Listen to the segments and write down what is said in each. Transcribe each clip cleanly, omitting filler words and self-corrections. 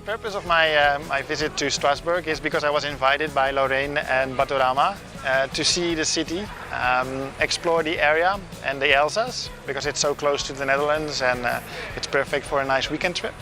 The purpose of my visit to Strasbourg is because I was invited by Laurene and Batorama to see the city, explore the area and the Alsace, because it's so close to the Netherlands and it's perfect for a nice weekend trip.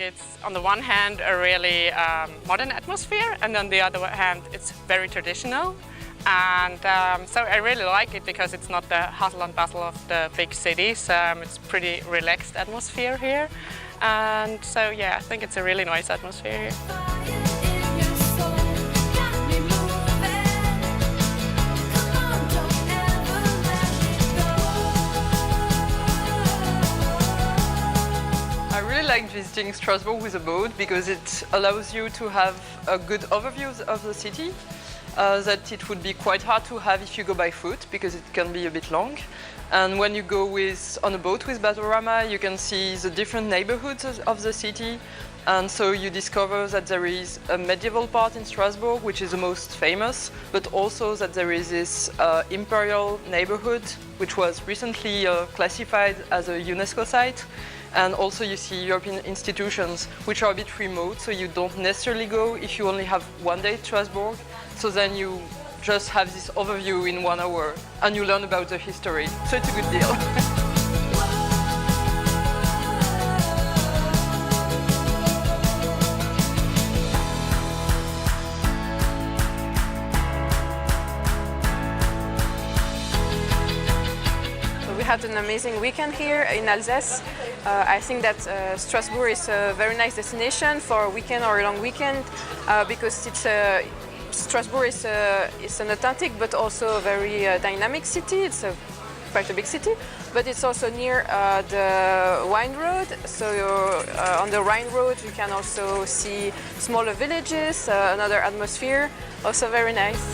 It's on the one hand a really modern atmosphere, and on the other hand it's very traditional, and so I really like it because it's not the hustle and bustle of the big cities. It's pretty relaxed atmosphere here, and so yeah, I think it's a really nice atmosphere here. I really like visiting Strasbourg with a boat because it allows you to have a good overview of the city that it would be quite hard to have if you go by foot because it can be a bit long. And when you go on a boat with Batorama, you can see the different neighborhoods of the city, and so you discover that there is a medieval part in Strasbourg, which is the most famous, but also that there is this imperial neighborhood, which was recently classified as a UNESCO site. And also you see European institutions which are a bit remote, so you don't necessarily go if you only have one day at Strasbourg. So then you just have this overview in 1 hour and you learn about the history. So it's a good deal. We had an amazing weekend here in Alsace. I think that Strasbourg is a very nice destination for a weekend or a long weekend because Strasbourg is an authentic but also a very dynamic city. It's quite a big city, but it's also near the wine road. So on the Rhine road you can also see smaller villages, another atmosphere, also very nice.